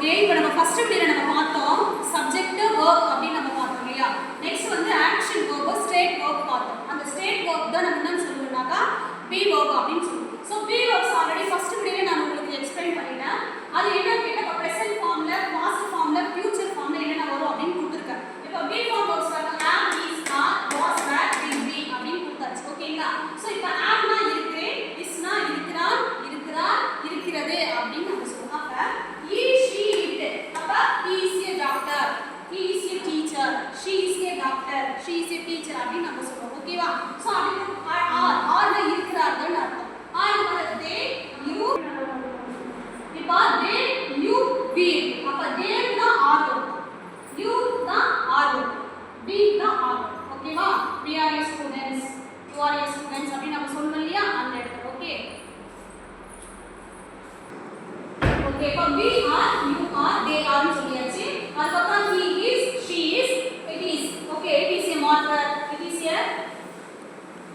okay இப்போ நம்ம first வீடியோல நம்ம பார்த்தோம் சப்ஜெக்ட் வெர்ப் அப்படி நம்ம பார்த்தோம் இல்லையா நெக்ஸ்ட் வந்து ஆக்ஷன் வெர்ப் ஸ்டேட் வெர்ப் பார்த்தோம் அந்த ஸ்டேட் வெர்ப் தான் நம்ம என்ன சொல்லுவோம்னாக்கா பி வெர்ப் அப்படினு சொல்லுவோம் so be verbs already first வீடியோல நான் உங்களுக்கு எக்ஸ்பிளைன் பண்ணிட்டேன் அது என்னன்னு கேட்டா பிரசன்ட் ஃபார்ம்ல பாஸ்ட் ஃபார்ம்ல ஃபியூச்சர் ஃபார்ம்ல என்னென்ன வரும் அப்படினு கொடுத்திருக்கேன் இப்போ பி ஃபார்ம் வெர்ப்ஸ் வந்து am is are was were will be அப்படினு கொடுத்தாச்சு ஓகேங்களா சோ இப்போ amனா இருக்கு isனா இருக்கிறான் இருக்கிறார் இருக்கிறது அப்படினு நம்ம சொல்றோம் அப்ப he she it அப்ப he is a doctor he is a teacher she is a doctor she is a teacher அப்படி நம்ம சொல்றோம் ஓகேவா சோ அப்படி ஆர்னா இருக்கிறார்கள் அர்த்தம் ஆர் வந்து they you இப்ப they you we அப்ப they தான் ஆர் you தான் ஆர் we தான் ஆர் ஓகேவா we are your students you are your students அப்படி நம்ம சொல்றோம் இல்லையா அந்த இடத்துல ஓகே ஓகே இப்போ we are you are they are னு சொல்லியாச்சு அதுக்கு அப்புறம் he is she is it is okay it is a marker it is a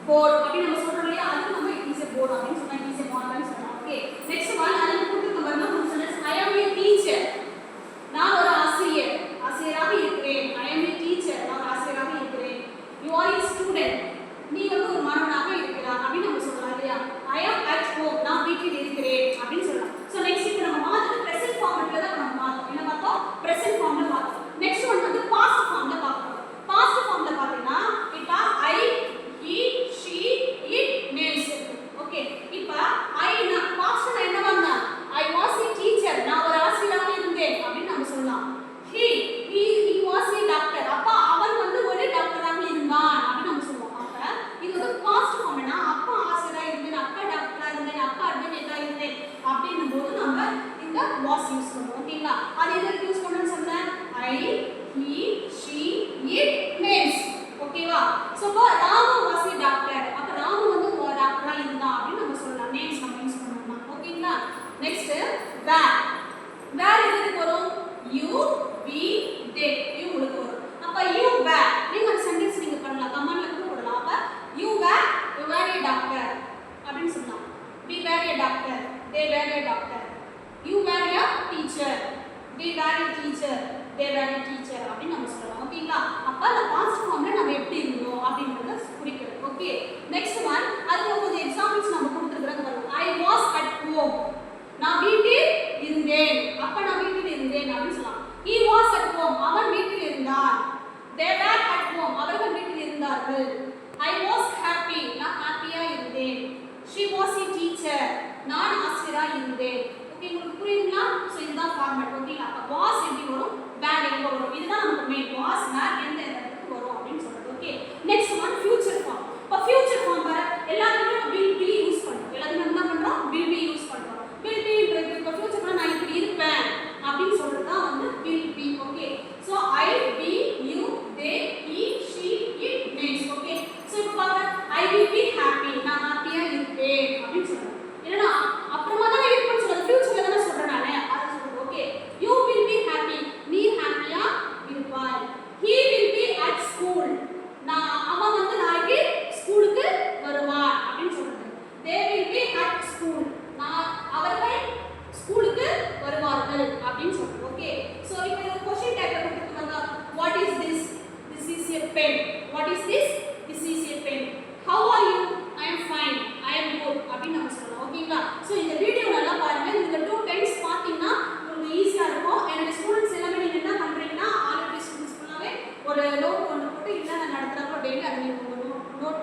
board அப்படி நம்ம சொல்றோம் இல்லையா அது நம்ம it is a board அப்படி சொன்னா it is a marker னு சொல்றோம் ஓகே நெக்ஸ்ட் ஒன் அதுக்கு கொடுத்திருக்க பாருங்க நம்ம சொன்னது I am a teacher நான் ஒரு ஆசிரியராக இருக்கிறேன் I am a teacher நான் ஒரு ஆசிரியராக இருக்கிறேன் you are a student நீ வந்து ஒரு மாணவனாக இருக்கிறாய் அப்படி நம்ம சொல்லலாம் இல்லையா I am at home நான் வீட்டில் இருக்கிறேன் அப்படி சொல்லலாம் சோ நெக்ஸ்ட் இப்போ நம்ம மாத்து பிரசன்ட் ஃபார்ம்ல தான் நம்ம பார்த்தோம் என்ன பார்த்தோம் பிரசன்ட் ஃபார்ம்ல பார்த்தோம் நெக்ஸ்ட் ஒன் வந்து பாஸ்ட் ஃபார்ம்ல பார்க்கணும் பாஸ்ட் ஃபார்ம்ல பாத்தீங்கன்னா இப்ப I he she it names okay இப்ப I னா பாஸ்ட்ல என்ன வந்தா I was a teacher நான் ஒரு ஆசிரியராக இருந்தேன் அப்படி நம்ம சொல்லலாம் he was a doctor அப்ப அவன் வந்து ஒரு டாக்டராக இருந்தான் அப்படி நம்ம சொல்லுவோம் அப்ப இது வந்து பாஸ்ட் ஃபார்ம்னா அப்பா ஆசிரியரா இருந்தேன் அப்பா டாக்டரா இருந்தேன் அப்பா அட்வொகேட்டா இருந்தேன் அப்படினும்போது நம்ம இந்த was யூஸ் பண்ணுவோம் ஓகேங்களா அது எதுக்கு யூஸ் பண்ணனும்னு சொன்னேன் I he she it names ஓகேவா சோ இப்போ ராமு was a doctor அப்ப ராமு வந்து ஒரு டாக்டரா இருந்தான் அப்படி நம்ம சொல்லலாம் நேம்ஸ் நம்ம யூஸ் பண்ணலாம் ஓகேங்களா நெக்ஸ்ட் where எதுக்கு வரும் you we they you உங்களுக்கு வரும் அப்ப you were நீங்க ஒரு சென்டென்ஸ் நீங்க பண்ணலாம் கமெண்ட்ல கூட போடலாம் அப்ப you were a doctor அப்படினு சொல்லலாம் we were a doctor they were a doctor you were a teacher we were a teacher they were a teacher அப்படி நம்ம சொல்லலாம் ஓகேங்களா அப்ப அந்த பாஸ்ட் ஃபார்ம்ல நம்ம எப்படி இருந்தோம் அப்படிங்கறத குறிக்கிறது ஓகே நெக்ஸ்ட் ஒன் அதுக்கு கொஞ்சம் எக்ஸாம்பிள்ஸ் நம்ம கொடுத்திருக்கறது பாருங்க I was at home நான் வீட்டில் இருந்தேன் அப்ப நான் வீட்டில் இருந்தேன் அப்படி சொல்லலாம் he was at home அவன் வீட்டில் இருந்தான் they were at home அவர்கள் வீட்டில் இருந்தார்கள் I was happy நான் ஹாப்பியா இருந்தேன் she was a teacher நான் ஆசிரியரா இருந்தேன் ஓகே உங்களுக்கு புரியுதுங்களா சோ இதுதான் ஃபார்மட் ஓகே அப்ப was எப்படி வரும் where எங்க வரும் இதுதான் நமக்கு மெயின் was where எந்த இடத்துக்கு வரும் அப்படினு சொல்றது okay next one future form இப்ப ஃபியூச்சர் ஃபார்ம் வர எல்லாத்துலயும் will be யூஸ் பண்றோம் எல்லாத்துலயும் என்ன பண்றோம் will be யூஸ் பண்றோம் will be இப்ப ஃபியூச்சர்ல நான் இப்படி இருப்பேன் அப்படினு சொல்றது தான் வந்து will be okay so I we you they he she it names okay so இப்ப பாருங்க I will be happy நான் ஹாப்பியா இருப்பேன் அப்படினு சொல்றேன் என்னன்னா அப்புறமா தான் இருப்பேன்னு சொல்றது ஃபியூச்சர்ல தான சொல்றேன் நானே அத சொல்றது okay you will be happy நீ ஹாப்பியா இருப்பாய் he will be at school நான் அவன் வந்து நாளைக்கு ஸ்கூலுக்கு வருவான் அப்படினு சொல்றது they will be at school நான் அவர்கள் ஸ்கூலுக்கு வருவார்கள் அப்படினு சொல்றது ஓகே சோ இப்போ இந்த क्वेश्चन டேக்ல கொடுத்திருக்காங்க what is this is a pen what is this is a pen how are you I am fine I am good அப்படி நம்ம சொல்லலாம் ஓகேங்களா சோ இந்த வீடியோ நல்லா பாருங்க இந்த டூ டைம்ஸ் பாத்தீங்கன்னா உங்களுக்கு ஈஸியா இருக்கும் என்னோட ஸ்டூடண்ட்ஸ் எல்லாமே நீங்க என்ன பண்றீங்கன்னா ஆல்ரெடி ஸ்டூடண்ட்ஸ் ஃபுல்லாவே ஒரு நோட் ஒன்னு போட்டு இல்ல நான் நடத்துறப்ப டெய்லி அதை நீங்க நோட்